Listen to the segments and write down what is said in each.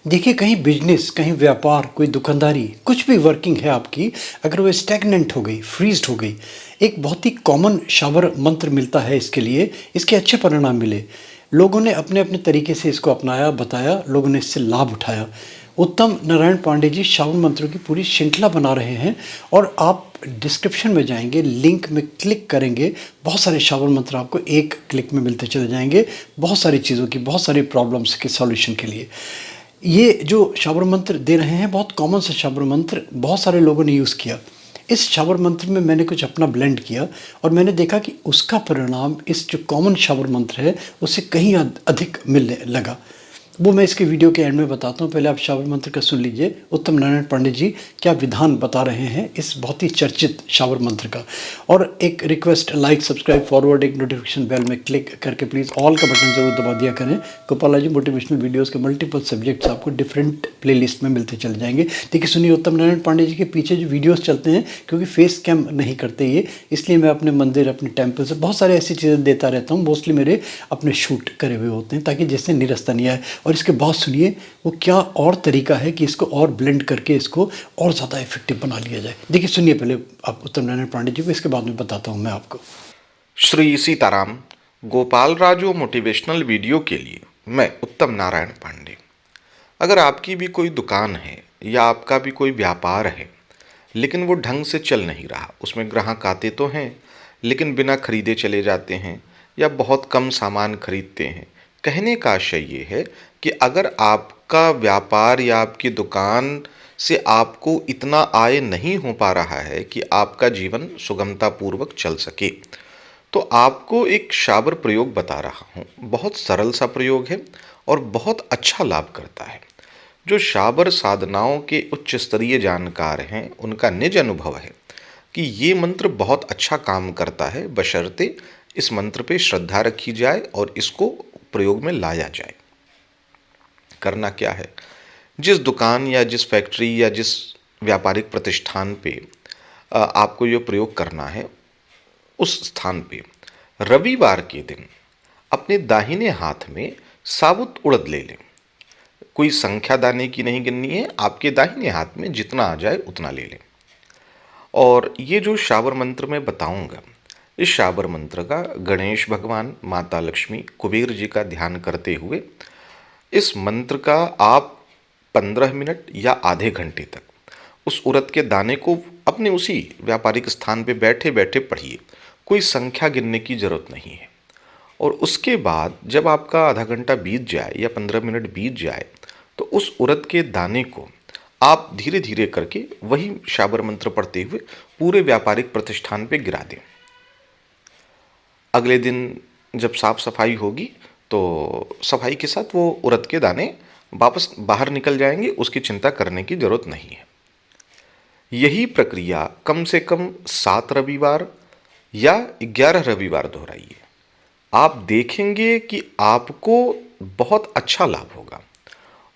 देखिए, कहीं बिजनेस, कहीं व्यापार, कोई दुकानदारी, कुछ भी वर्किंग है आपकी, अगर वो स्टैग्नेंट हो गई, फ्रीज़्ड हो गई, एक बहुत ही कॉमन शाबर मंत्र मिलता है इसके लिए, इसके अच्छे परिणाम मिले। लोगों ने अपने-अपने तरीके से इसको अपनाया, बताया, लोगों ने इससे लाभ उठाया। उत्तम नारायण पांडे जी शाबर मंत्रों की पूरी श्रृंखला बना रहे हैं और आप डिस्क्रिप्शन में जाएँगे, लिंक में क्लिक करेंगे, बहुत सारे शाबर मंत्र आपको एक क्लिक में मिलते चले जाएँगे, बहुत सारी चीज़ों की, बहुत सारी प्रॉब्लम्स के सॉल्यूशन के लिए। ये जो शाबर मंत्र दे रहे हैं बहुत कॉमन सा शाबर मंत्र, बहुत सारे लोगों ने यूज़ किया। इस शाबर मंत्र में मैंने कुछ अपना ब्लेंड किया और मैंने देखा कि उसका परिणाम इस जो कॉमन शाबर मंत्र है उससे कहीं अधिक मिलने लगा। वो मैं इसके वीडियो के एंड में बताता हूँ। पहले आप शाबर मंत्र का सुन लीजिए। उत्तम नारायण पांडे जी क्या विधान बता रहे हैं इस बहुत ही चर्चित शाबर मंत्र का। और एक रिक्वेस्ट, लाइक, सब्सक्राइब, फॉरवर्ड, एक नोटिफिकेशन बेल में क्लिक करके प्लीज़ ऑल का बटन ज़रूर दबा दिया करें। गोपाला जी मोटिवेशनल वीडियोज़ के मल्टीपल सब्जेक्ट्स आपको डिफरेंट प्लेलिस्ट में मिलते चले जाएंगे। देखिए सुनिए, उत्तम नारायण पांडे जी के पीछे जो वीडियोज़ चलते हैं, क्योंकि फेस कैम नहीं करते ये, इसलिए मैं अपने मंदिर, अपने टेम्पल से बहुत सारे ऐसी चीज़ें देता रहता हूँ। मोस्टली मेरे अपने शूट करे हुए होते हैं ताकि जिससे निरस्ता नहीं आए। और इसके बाद सुनिए वो क्या और तरीका है कि इसको और ब्लेंड करके इसको और ज़्यादा इफेक्टिव बना लिया जाए। देखिए सुनिए पहले आप उत्तम नारायण पांडे जी को, इसके बाद में बताता हूँ मैं आपको। श्री सीताराम। गोपाल राजू मोटिवेशनल वीडियो के लिए मैं उत्तम नारायण पांडे। अगर आपकी भी कोई दुकान है या आपका भी कोई व्यापार है लेकिन वो ढंग से चल नहीं रहा, उसमें ग्राहक आते तो हैं लेकिन बिना खरीदे चले जाते हैं या बहुत कम सामान खरीदते हैं, कहने का आशय ये है कि अगर आपका व्यापार या आपकी दुकान से आपको इतना आय नहीं हो पा रहा है कि आपका जीवन सुगमतापूर्वक चल सके, तो आपको एक शाबर प्रयोग बता रहा हूँ। बहुत सरल सा प्रयोग है और बहुत अच्छा लाभ करता है। जो शाबर साधनाओं के उच्च स्तरीय जानकार हैं उनका निज अनुभव है कि ये मंत्र बहुत अच्छा काम करता है, बशर्ते इस मंत्र पे श्रद्धा रखी जाए और इसको प्रयोग में लाया जाए। करना क्या है, जिस दुकान या जिस फैक्ट्री या जिस व्यापारिक प्रतिष्ठान पे आपको ये प्रयोग करना है, उस स्थान पे रविवार के दिन अपने दाहिने हाथ में साबुत उड़द ले लें। कोई संख्या दाने की नहीं गिननी है, आपके दाहिने हाथ में जितना आ जाए उतना ले लें। और ये जो शाबर मंत्र मैं बताऊंगा, इस शाबर मंत्र का गणेश भगवान, माता लक्ष्मी, कुबेर जी का ध्यान करते हुए इस मंत्र का आप 15 मिनट या आधे घंटे तक उस उड़द के दाने को अपने उसी व्यापारिक स्थान पे बैठे बैठे पढ़िए। कोई संख्या गिनने की जरूरत नहीं है। और उसके बाद जब आपका आधा घंटा बीत जाए या 15 मिनट बीत जाए तो उस उड़द के दाने को आप धीरे धीरे करके वही शाबर मंत्र पढ़ते हुए पूरे व्यापारिक प्रतिष्ठान पे गिरा दें। अगले दिन जब साफ सफाई होगी तो सफाई के साथ वो उड़द के दाने वापस बाहर निकल जाएंगे, उसकी चिंता करने की जरूरत नहीं है। यही प्रक्रिया कम से कम 7 रविवार या 11 रविवार दोहराइए। आप देखेंगे कि आपको बहुत अच्छा लाभ होगा।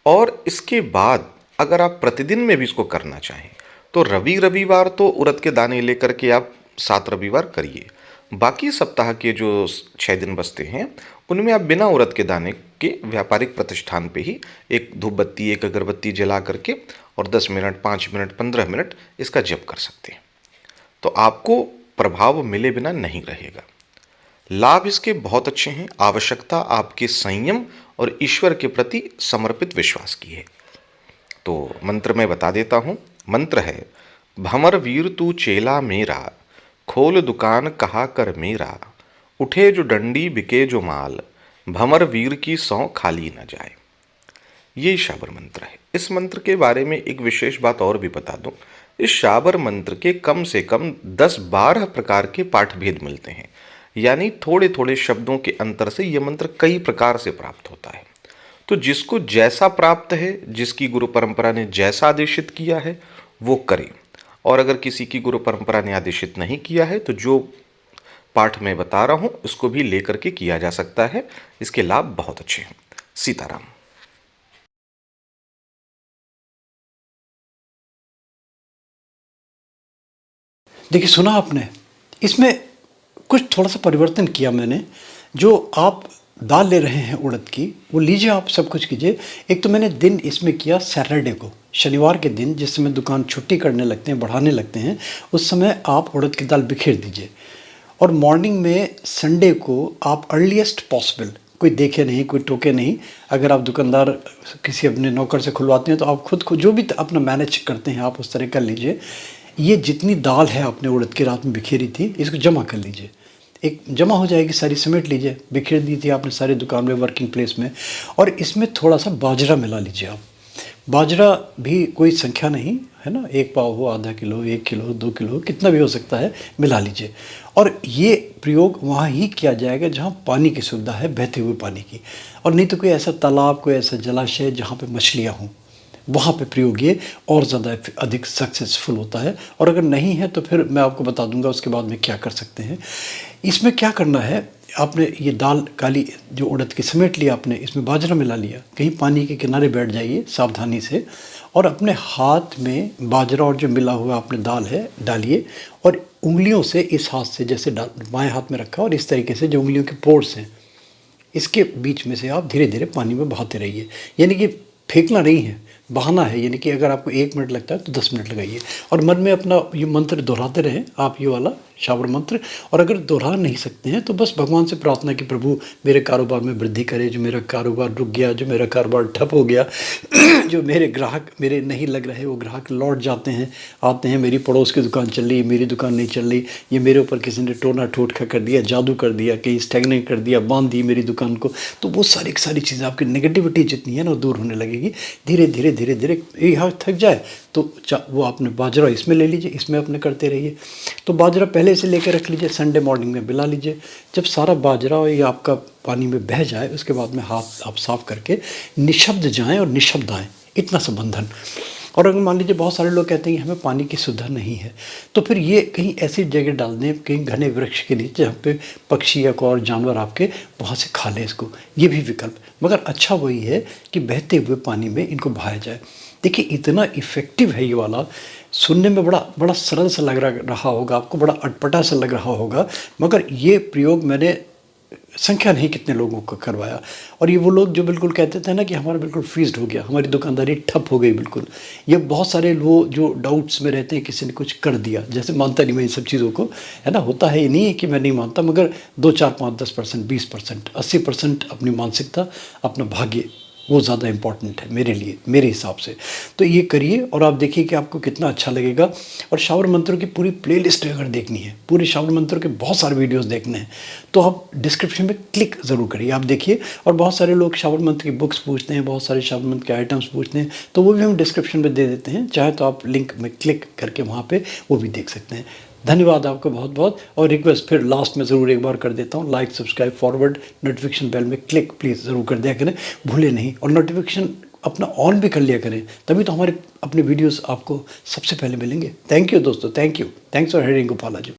और इसके बाद अगर आप प्रतिदिन में भी इसको करना चाहें तो रविवार तो उड़द के दाने लेकर के आप 7 रविवार करिए। बाकी सप्ताह के जो 6 दिन बचते हैं उनमें आप बिना उड़द के दाने के व्यापारिक प्रतिष्ठान पे ही एक धूप बत्ती, एक अगरबत्ती जला करके और 10 मिनट, 5 मिनट, 15 मिनट इसका जप कर सकते हैं। तो आपको प्रभाव मिले बिना नहीं रहेगा। लाभ इसके बहुत अच्छे हैं। आवश्यकता आपके संयम और ईश्वर के प्रति समर्पित विश्वास की है। तो मंत्र मैं बता देता हूँ। मंत्र है, भमर वीर तू चेला मेरा, खोल दुकान कहा कर मेरा, उठे जो डंडी बिके जो माल, भमर वीर की सौ खाली न जाए। ये शाबर मंत्र है। इस मंत्र के बारे में एक विशेष बात और भी बता दूं। इस शाबर मंत्र के कम से कम 10-12 प्रकार के पाठ भेद मिलते हैं, यानी थोड़े थोड़े शब्दों के अंतर से यह मंत्र कई प्रकार से प्राप्त होता है। तो जिसको जैसा प्राप्त है, जिसकी गुरु परंपरा ने जैसा आदेशित किया है वो करे। और अगर किसी की गुरु परंपरा ने आदेशित नहीं किया है तो जो पाठ मैं बता रहा हूं उसको भी लेकर के किया जा सकता है। इसके लाभ बहुत अच्छे हैं। सीताराम। देखिए सुना आपने, इसमें कुछ थोड़ा सा परिवर्तन किया मैंने। जो आप दाल ले रहे हैं उड़द की, वो लीजिए आप सब कुछ कीजिए। एक तो मैंने दिन इसमें किया सैटरडे को, शनिवार के दिन जिस समय दुकान छुट्टी करने लगते हैं, बढ़ाने लगते हैं, उस समय आप उड़द की दाल बिखेर दीजिए। और मॉर्निंग में संडे को आप अर्लीस्ट पॉसिबल, कोई देखे नहीं, कोई टोके नहीं, अगर आप दुकानदार किसी अपने नौकर से खुलवाते हैं तो आप खुद को जो भी अपना मैनेज करते हैं आप उस तरह कर लीजिए। ये जितनी दाल है आपने उड़द की रात में बिखेरी थी, इसको जमा कर लीजिए। एक जमा हो जाएगी सारी, समेट लीजिए। बिखेर दी थी आपने सारी दुकान में, वर्किंग प्लेस में। और इसमें थोड़ा सा बाजरा मिला लीजिए आप। बाजरा भी कोई संख्या नहीं है ना, 1 पाव हो, आधा किलो, 1 किलो, 2 किलो, कितना भी हो सकता है, मिला लीजिए। और ये प्रयोग वहाँ ही किया जाएगा जहाँ पानी की सुविधा है, बहते हुए पानी की, और नहीं तो कोई ऐसा तालाब, कोई ऐसा जलाशय जहाँ पे मछलियाँ हों, वहाँ पे प्रयोग ये और ज़्यादा अधिक सक्सेसफुल होता है। और अगर नहीं है तो फिर मैं आपको बता दूंगा उसके बाद में क्या कर सकते हैं। इसमें क्या करना है, आपने ये दाल काली जो उड़द की समेट लिया आपने, इसमें बाजरा मिला लिया, कहीं पानी के किनारे बैठ जाइए सावधानी से, और अपने हाथ में बाजरा और जो मिला हुआ आपने दाल है डालिए, और उंगलियों से इस हाथ से जैसे बाएं हाथ में रखा, और इस तरीके से जो उंगलियों के पोर्स हैं इसके बीच में से आप धीरे धीरे पानी में बहाते रहिए। यानी कि फेंकना नहीं है, बहाना है। यानी कि अगर आपको 1 मिनट लगता है तो 10 मिनट लगाइए, और मन में अपना ये मंत्र दोहराते रहें आप, ये वाला शावर मंत्र। और अगर दोहरा नहीं सकते हैं तो बस भगवान से प्रार्थना कि प्रभु मेरे कारोबार में वृद्धि करे, जो मेरा कारोबार रुक गया, जो मेरा कारोबार ठप हो गया, जो मेरे ग्राहक मेरे नहीं लग रहे, वो ग्राहक लौट जाते हैं, आते हैं, मेरी पड़ोस की दुकान चल रही, मेरी दुकान नहीं चल रही, ये मेरे ऊपर किसी ने टोना टोटका कर दिया, जादू कर दिया, कहीं स्टैग्नेट कर दिया, बांध दी मेरी दुकान को। तो वो सारी चीज़ें, आपकी नेगेटिविटी जितनी है ना, वो दूर होने लगेगी धीरे धीरे धीरे धीरे। ये हाथ थक जाए तो वो आपने बाजरा इसमें ले लीजिए, इसमें अपने करते रहिए। तो बाजरा पहले से लेकर रख लीजिए, संडे मॉर्निंग में मिला लीजिए। जब सारा बाजरा और ये आपका पानी में बह जाए, उसके बाद में हाथ आप साफ करके निशब्द जाएं और निशब्द आएँ, इतना सा बंधन। और अगर मान लीजिए बहुत सारे लोग कहते हैं कि हमें पानी की सुविधा नहीं है, तो फिर ये कहीं ऐसी जगह डाल दें, कहीं घने वृक्ष के नीचे, जहाँ पे पक्षी या कोई और जानवर आपके वहाँ से खा लें इसको, ये भी विकल्प। मगर अच्छा वही है कि बहते हुए पानी में इनको बहाया जाए। देखिए इतना इफ़ेक्टिव है ये वाला, सुनने में बड़ा सरल सा लग रहा होगा आपको, बड़ा अटपटा सा लग रहा होगा, मगर ये प्रयोग मैंने संख्या नहीं कितने लोगों को करवाया। और ये वो लोग जो बिल्कुल कहते थे ना कि हमारा बिल्कुल फ्रीज्ड हो गया, हमारी दुकानदारी ठप हो गई बिल्कुल। ये बहुत सारे लोग जो डाउट्स में रहते हैं, किसी ने कुछ कर दिया, जैसे मानता नहीं मैं इन सब चीज़ों को, है ना, होता है, ये नहीं है कि मैं नहीं मानता, मगर 2, 4, 5, 10%, 20%, 80% अपनी मानसिकता, अपना भाग्य, वो ज़्यादा इम्पॉर्टेंट है मेरे लिए, मेरे हिसाब से। तो ये करिए और आप देखिए कि आपको कितना अच्छा लगेगा। और शावर मंत्रों की पूरी प्लेलिस्ट अगर देखनी है, पूरे शावर मंत्रों के बहुत सारे वीडियोस देखने हैं, तो आप डिस्क्रिप्शन में क्लिक ज़रूर करिए, आप देखिए। और बहुत सारे लोग शावर मंत्र की बुक्स पूछते हैं, बहुत सारे शावर मंत्र के आइटम्स पूछते हैं, तो वो भी हम डिस्क्रिप्शन में दे देते हैं, चाहे तो आप लिंक में क्लिक करके वहाँ पर वो भी देख सकते हैं। धन्यवाद आपका बहुत बहुत। और रिक्वेस्ट फिर लास्ट में ज़रूर एक बार कर देता हूँ, like, subscribe, forward, notification bell में क्लिक प्लीज़ ज़रूर कर दिया करें, भूले नहीं। और नोटिफिकेशन अपना ऑन भी कर लिया करें, तभी तो हमारे अपने वीडियोस आपको सबसे पहले मिलेंगे। थैंक यू दोस्तों, थैंक्स फॉर हेयरिंग गोपालाजी।